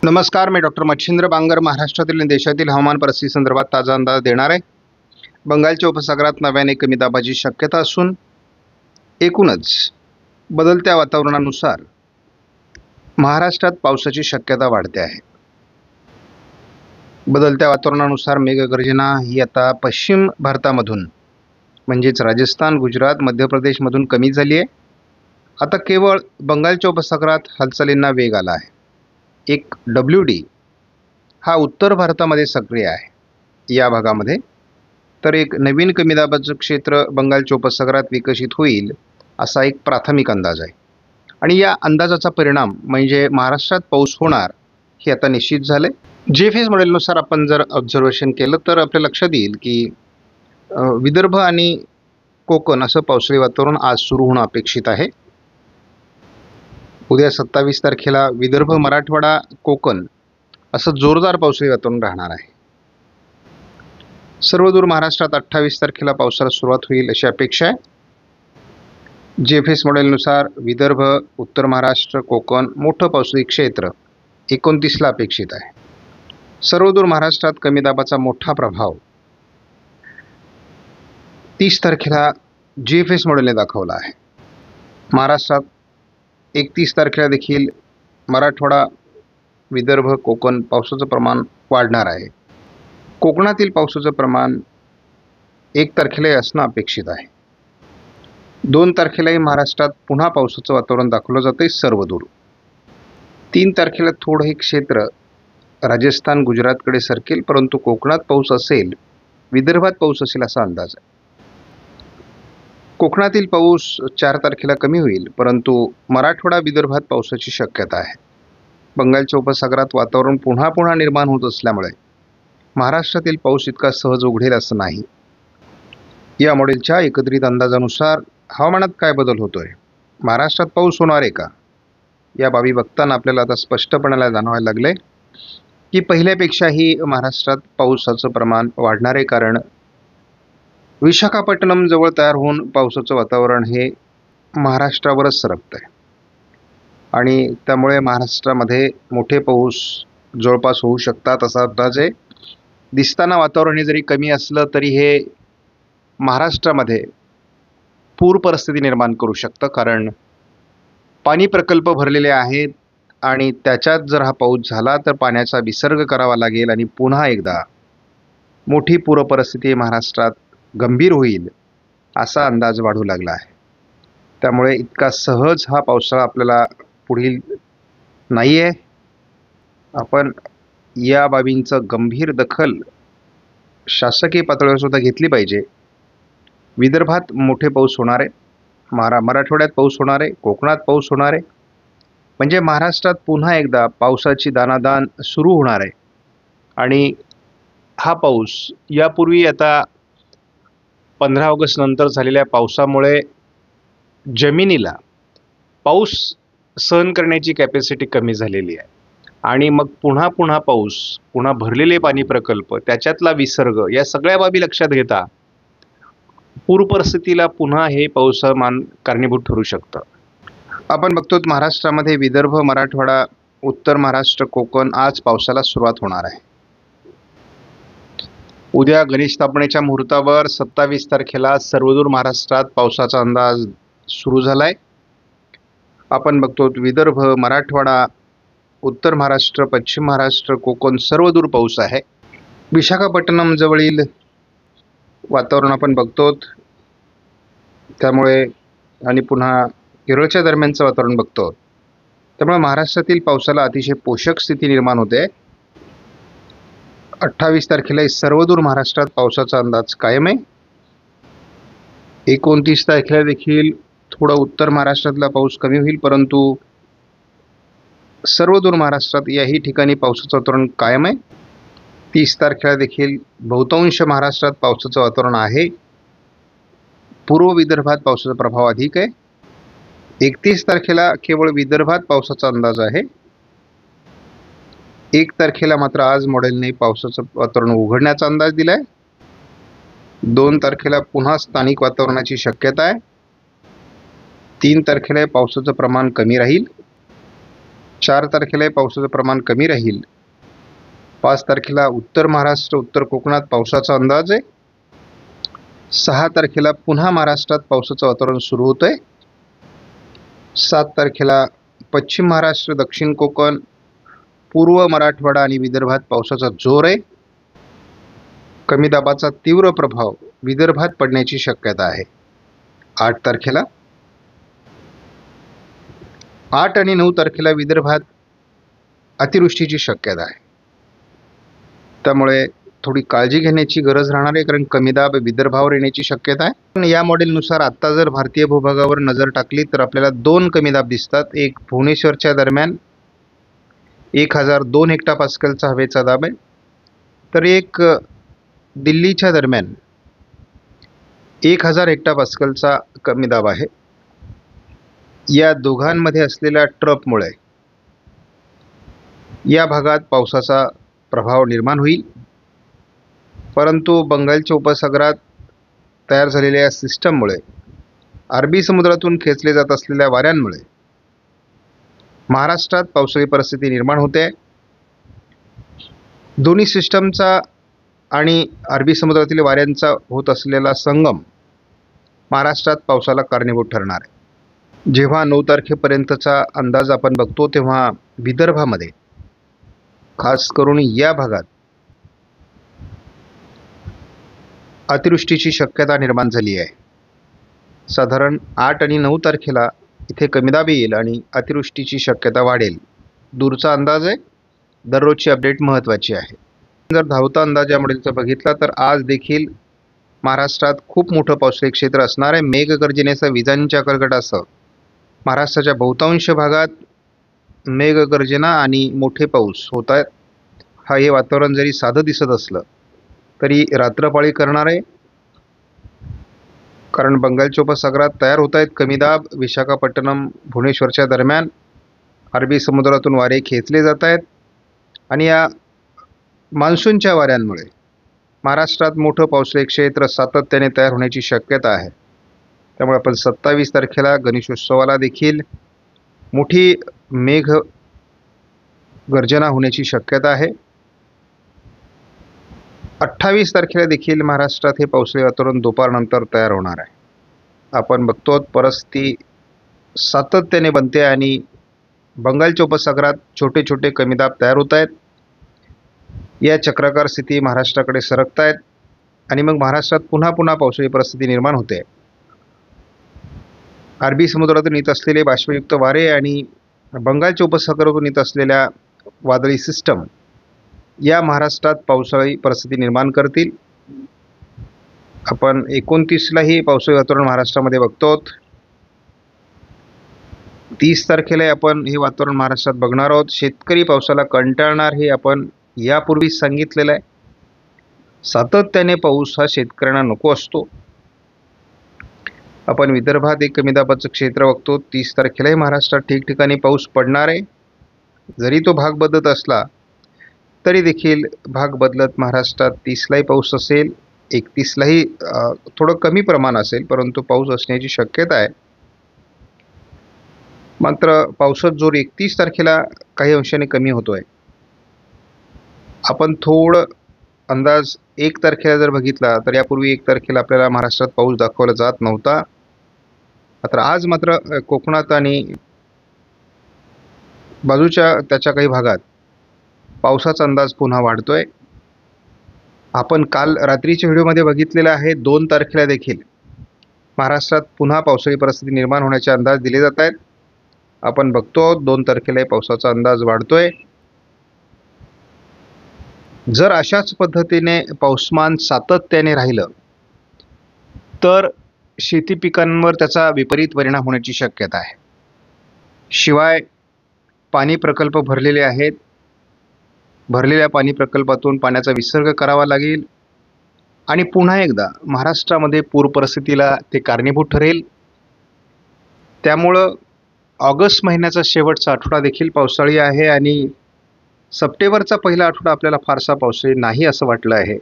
नमस्कार, मी डॉक्टर मच्छिंद्र बांगर महाराष्ट्रातील आणि देशातील हवामान परिस्थिती संदर्भात ताजा अंदाज देणार आहे। बंगालच्या उपसागरात नव्याने कमी दाबाची शक्यता असून एकूणच बदलत्या वातावरणानुसार महाराष्ट्रात पावसाची शक्यता वाढते आहे। बदलत्या वातावरणानुसार मेघगर्जना ही आता पश्चिम भारतामधून म्हणजेच राजस्थान, गुजरात, मध्य प्रदेशमधून कमी झाली आहे। आता केवळ बंगालच्या उपसागरात हालचालींना वेग आला आहे। एक WD हा उत्तर भारतामध्ये सक्रिय आहे। या भागामध्ये तर एक नवीन कमी दाबाचं क्षेत्र बंगालच्या उपसागरात विकसित होईल असा एक प्राथमिक अंदाज आहे आणि या अंदाजाचा परिणाम म्हणजे महाराष्ट्रात पाऊस होणार हे आता निश्चित झाले। GFS मॉडेलनुसार आपण जर ऑब्झर्वेशन केलं तर आपल्या लक्षात येईल की विदर्भ आणि कोकण असं पावसाळी वातावरण आज सुरू होणं अपेक्षित आहे। उद्या 27 तारखेला विदर्भ, मराठवाडा, कोकण असं जोरदार पावसाळी वातावरण राहणार आहे। सर्वदूर महाराष्ट्रात 28 तारखेला पावसाला सुरुवात होईल अशी अपेक्षा आहे। GFS मॉडेलनुसार विदर्भ, उत्तर महाराष्ट्र, कोकण मोठं पावसाळी क्षेत्र 29ला अपेक्षित आहे। सर्वदूर महाराष्ट्रात कमी दाबाचा मोठा प्रभाव 30 तारखेला GFS मॉडेलने दाखवला आहे। महाराष्ट्रात 31 तारखेला देखील मराठवाडा, विदर्भ, कोकण पावसाचं प्रमाण वाढणार आहे। कोकणातील पावसाचं प्रमाण 1 तारखेलाही असणं अपेक्षित आहे। 2 तारखेलाही महाराष्ट्रात पुन्हा पावसाचं वातावरण दाखवलं जाते सर्वदूर। 3 तारखेला थोडं हे क्षेत्र राजस्थान, गुजरातकडे सरकेल, परंतु कोकणात पाऊस असेल, विदर्भात पाऊस असेल असा अंदाज आहे। कोकणातील पाऊस 4 तारखेला कमी होईल, परंतु मराठवाडा, विदर्भात पावसाची शक्यता आहे। बंगालच्या उपसागरात वातावरण पुन्हा निर्माण होत असल्यामुळे महाराष्ट्रातील पाऊस इतका सहज उघडेल असं नाही। या मॉडेलच्या एकत्रित अंदाजानुसार हवामानात काय बदल होतोय, महाराष्ट्रात पाऊस होणार आहे का, या बाबी बघताना आपल्याला आता स्पष्टपणाला जाणवायला लागले की पहिल्यापेक्षाही महाराष्ट्रात पावसाचं प्रमाण वाढणार आहे। कारण विशाखापट्टणम जवळ तयार होऊन पावसाचं वातावरण हे महाराष्ट्रावरच सरकतं आहे आणि त्यामुळे महाराष्ट्रामध्ये मोठे पाऊस जवळपास होऊ शकतात असा अंदाज आहे। दिसताना वातावरण हे जरी कमी असलं तरी हे महाराष्ट्रामध्ये पूर परिस्थिती निर्माण करू शकतं, कारण पाणी प्रकल्प भरलेले आहेत आणि त्याच्यात जर हा पाऊस झाला तर पाण्याचा विसर्ग करावा लागेल आणि पुन्हा एकदा मोठी पूर परिस्थिती महाराष्ट्रात गंभीर होईल असा अंदाज वाढू लागला आहे। त्यामुळे इतका सहज हा पावसाळा आपल्याला पुढील नाही आहे। आपण या बाबींचं गंभीर दखल शासकीय पातळीवर सुद्धा घेतली पाहिजे। विदर्भात मोठे पाऊस होणार आहे, मराठवाड्यात पाऊस होणार आहे, कोकणात पाऊस होणार आहे, म्हणजे महाराष्ट्रात पुन्हा एकदा पावसाची दाणादाण सुरू होणार आहे। आणि हा पाऊस यापूर्वी आता 15 ऑगस्ट नंतर झालेल्या पावसामुळे जमिनीला पाऊस सहन करण्याची कॅपॅसिटी कमी झालेली आहे आणि मग पुन्हा पाऊस, पुन्हा भरलेले पाणी प्रकल्प, त्याच्यातला विसर्ग, या सगळ्या बाबी लक्षात घेता पूर परिस्थितीला पुन्हा हे पावसामान कारणीभूत ठरू शकतं। आपण बघतो महाराष्ट्रामध्ये विदर्भ, मराठवाडा, उत्तर महाराष्ट्र, कोकण आज पावसाला सुरुवात होणार आहे। उद्या गणेश स्थापनेच्या मुहूर्तावर 27 तारखेला सर्वदूर महाराष्ट्रात पावसाचा अंदाज सुरू झाला आहे। आपण बघतो विदर्भ, मराठवाडा, उत्तर महाराष्ट्र, पश्चिम महाराष्ट्र, कोकण सर्वदूर पाऊस आहे। विशाखापट्टणम जवळील वातावरण आपण बघतो, त्यामुळे आणि पुन्हा केरळच्या दरम्यानचं वातावरण बघतो, त्यामुळे महाराष्ट्रातील पावसाला अतिशय पोषक स्थिती निर्माण होते। 28 तारखेला सर्वदूर महाराष्ट्रात पावसाचा अंदाज कायम आहे। 29 तारखेला देखील थोडा उत्तर महाराष्ट्रातला पाऊस कमी होईल, परंतु सर्वदूर महाराष्ट्रात याही ठिकाणी पावसाचं वातावरण कायम आहे। 30 तारखेला देखील बहुतांश महाराष्ट्रात पावसाचं वातावरण आहे। पूर्व विदर्भात पावसाचा प्रभाव अधिक आहे। 31 तारखेला केवळ विदर्भात पावसाचा अंदाज आहे। 1 तारखेला मात्र आज मॉडेलने पावसाचं वातावरण उघडण्याचा अंदाज दिलाय। 2 तारखेला पुन्हा स्थानिक वातावरणाची शक्यता आहे। 3 तारखेला पावसाचं प्रमाण कमी राहील। 4 तारखेला पावसाचं प्रमाण कमी राहील. 5 तारखेला उत्तर महाराष्ट्र, उत्तर कोकणात पावसाचा अंदाज आहे. 6 तारखेला पुन्हा महाराष्ट्रात पावसाचं वातावरण सुरू होतं आहे. 7 तारखेला पश्चिम महाराष्ट्र, दक्षिण कोकण, पूर्व मराठवाडा आणि विदर्भात पावसाचा जोर आहे. कमी दाबाचा तीव्र प्रभाव विदर्भात पडण्याची शक्यता आहे. 8 तारखेला 8 आणि 9 तारखेला विदर्भात अतिवृष्टीची शक्यता आहे. त्यामुळे थोडी काळजी घेण्याची गरज राहणार आहे, कारण कमी दाब विदर्भावर येण्याची शक्यता आहे. पण या मॉडेलनुसार आता जर भारतीय भूभागावर नजर टाकली तर आपल्याला 2 कमी दाब दिसतात. एक भुवनेश्वरच्या दरम्यान 1002 हेक्टोपास्कलचा हवेचा दाब आहे, तर एक दिल्लीच्या दरम्यान 1000 हेक्टोपास्कलचा कमी दाब आहे. या दोघांमध्ये असलेल्या ट्रफमुळे या भागात पावसाचा प्रभाव निर्माण होईल. परंतु बंगालच्या उपसागरात तयार झालेल्या सिस्टममुळे, अरबी समुद्रातून खेचले जात असलेल्या वाऱ्यांमुळे महाराष्ट्रात पावसाळी परिस्थिती निर्माण होते. दोन्ही सिस्टमचा आणि अरबी समुद्रातील वाऱ्यांचा होत असलेला संगम महाराष्ट्रात पावसाला कारणीभूत ठरणार आहे. जेव्हा 9 तारखेपर्यंतचा अंदाज आपण बघतो तेव्हा विदर्भामध्ये, खास करून या भागात अतिवृष्टीची शक्यता निर्माण झाली आहे. साधारण 8 आणि 9 तारखेला इथे कमी दाब येईल आणि अतिवृष्टीची शक्यता वाढेल. दूरचा अंदाज आहे, दररोजची अपडेट महत्त्वाची आहे. जर धावता अंदाज या मॉडेलचा बघितला तर आज देखील महाराष्ट्रात खूप मोठं पावसाळी क्षेत्र असणार आहे. मेघगर्जनेसह विजांच्या कडकडाटासह महाराष्ट्राच्या बहुतांश भागात मेघगर्जना आणि मोठे पाऊस होत आहेत. हे वातावरण जरी साधं दिसत असलं तरी रात्रपाळी करणार आहे, कारण बंगालच्या उपसागरात तयार होत आहेत कमी दाब. विशाखापट्टणम भुवनेश्वरच्या दरम्यान अरबी समुद्रातून वारे खेचले जात आहेत आणि या मान्सूनच्या वाऱ्यांमुळे महाराष्ट्रात मोठं पावसाळी क्षेत्र सातत्याने तयार होण्याची शक्यता आहे. त्यामुळे आपण 27 तारखेला गणेशोत्सवाला देखील मोठी मेघ गर्जना होण्याची शक्यता आहे. 28 तारखेला देखील महाराष्ट्रात हे पावसाळी वातावरण दुपारनंतर तयार होणार आहे. आपण बघतो परिस्थिती सातत्याने बनते आणि बंगालच्या उपसागरात छोटे छोटे कमी दाब तयार होत आहेत. या चक्राकार स्थिती महाराष्ट्राकडे सरकत आहेत आणि मग महाराष्ट्रात पुन्हा पुन्हा पावसाळी परिस्थिती निर्माण होते. अरबी समुद्रातून येत असलेले बाष्पयुक्त वारे आणि बंगालच्या उपसागरातून येत असलेल्या वादळी सिस्टम या महाराष्ट्रात पावसाळी परिस्थिती निर्माण करतील. आपण 29लाही पावसाळी वातावरण महाराष्ट्रामध्ये बघतो. 30 तारखेला आपण हे वातावरण महाराष्ट्रात बघणार आहोत. शेतकरी पावसाला कंटाळणार हे आपण यापूर्वीच सांगितलेलं आहे. सातत्याने पाऊस हा शेतकऱ्यांना नको असतो. आपण विदर्भात एक कमी दाबाचं क्षेत्र बघतो. 30 तारखेलाही महाराष्ट्रात ठिकठिकाणी पाऊस पडणार आहे. जरी तो भाग बदलत असला तरी देखील भाग बदलत महाराष्ट्रात 30लाही पाऊस असेल, 31लाही थोडं कमी प्रमाण असेल, परंतु पाऊस असण्याची शक्यता आहे. मात्र पावसाचा जोर 31 तारखेला काही अंशाने कमी होतोय. आपण थोडं अंदाज 1 तारखेला जर बघितला तर यापूर्वी 1 तारखेला आपल्याला महाराष्ट्रात पाऊस दाखवला जात नव्हता. आज मात्र कोकणात आणि बाजूच्या त्याच्या काही भागात पावसाचा अंदाज पुन्हा वाढतोय. आपण काल रात्रीच्या व्हिडिओमध्ये बघितलेला आहे. 2 तारखेला देखील महाराष्ट्रात पुन्हा पावसाळी परिस्थिती निर्माण होण्याचे अंदाज दिले जात आहेत. आपण बघतो 2 तारखेला पावसाचा अंदाज वाढतोय. जर अशाच पद्धतीने पाऊसमान सातत्याने राहिलं तर शेती पिकांवर त्याचा विपरीत परिणाम होण्याची शक्यता आहे. शिवाय पाणी प्रकल्प भरलेले आहेत. भरलेल्या पाणी प्रकल्पातून पाण्याचा विसर्ग करावा लागेल आणि पुन्हा एकदा महाराष्ट्रामध्ये पूर परिस्थितीला ते कारणीभूत ठरेल. त्यामुळं ऑगस्ट महिन्याचा शेवटचा आठवडा देखील पावसाळी आहे आणि सप्टेंबरचा पहिला आठवडा आपल्याला फारसा पावसाळी नाही असं वाटलं आहे.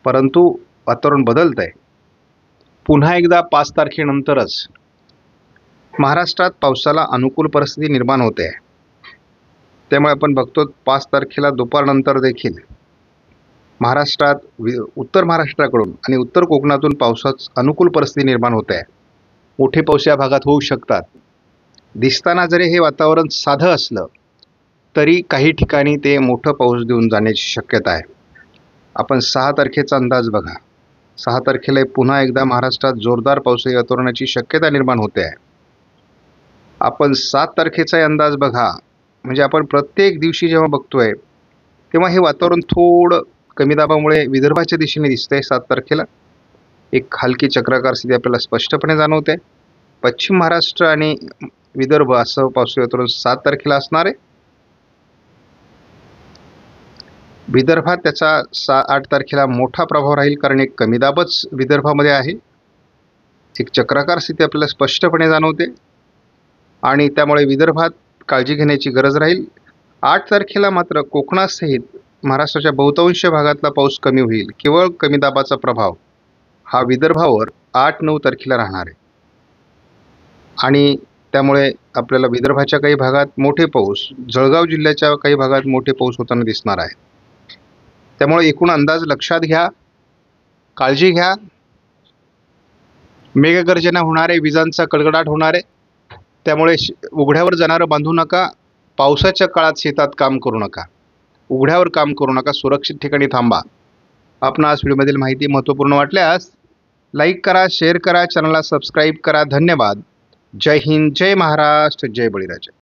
परंतु वातावरण बदलत आहे. पुन्हा एकदा 5 तारखेनंतरच महाराष्ट्रात पावसाला अनुकूल परिस्थिती निर्माण होते आहे. त्यामुळे आपण बघतो 5 तारखेला दुपारनंतर देखील महाराष्ट्रात उत्तर महाराष्ट्राकडून आणि उत्तर कोकणातून पावसाची अनुकूल परिस्थिती निर्माण होते आहे. मोठे पाऊस या भागात होऊ शकतात. दिसताना जरी हे वातावरण साधं असलं तरी काही ठिकाणी ते मोठं पाऊस देऊन जाण्याची शक्यता आहे. आपण 6 तारखेचा अंदाज बघा. 6 तारखेला पुन्हा एकदा महाराष्ट्रात जोरदार पावसाळी वातावरणाची शक्यता निर्माण होते आहे. आपण 7 तारखेचा अंदाज बघा. म्हणजे आपण प्रत्येक दिवशी जेव्हा बघतोय तेव्हा हे वातावरण थोडं कमी दाबामुळे विदर्भाच्या दिशेने दिसतंय. 7 तारखेला एक हलकी चक्राकार स्थिती आपल्याला स्पष्टपणे जाणवते. पश्चिम महाराष्ट्र आणि विदर्भ असं पावसाळी वातावरण 7 तारखेला असणार आहे. विदर्भात त्याचा 8 तारखेला मोठा प्रभाव राहील, कारण एक कमी दाबच विदर्भामध्ये आहे. एक चक्राकार स्थिती आपल्याला स्पष्टपणे जाणवते आणि त्यामुळे विदर्भात काळजी घेण्याची गरज राहील. 8 तारखेला मात्र कोकणासहित महाराष्ट्राच्या बहुतांश भागातला पाऊस कमी होईल. केवळ कमी दाबाचा प्रभाव हा विदर्भावर 8-9 तारखेला राहणार आहे आणि त्यामुळे आपल्याला विदर्भाच्या काही भागात मोठे पाऊस, जळगाव जिल्ह्याच्या काही भागात मोठे पाऊस होताना दिसणार आहे. त्यामुळे एकूण अंदाज लक्षात घ्या, काळजी घ्या. मेघगर्जना होणार आहे, विजांचा कडकडाट होणार आहे. त्यामुळे उघड्यावर जाणारं बांधू नका. पावसाच्या काळात शेतात काम करू नका, उघड्यावर काम करू नका. सुरक्षित ठिकाणी थांबा. आपणास व्हिडिओमधील माहिती महत्त्वपूर्ण वाटल्यास लाईक करा, शेअर करा, चॅनलला सबस्क्राईब करा. धन्यवाद. जय हिंद, जय महाराष्ट्र, जय बळीराजा.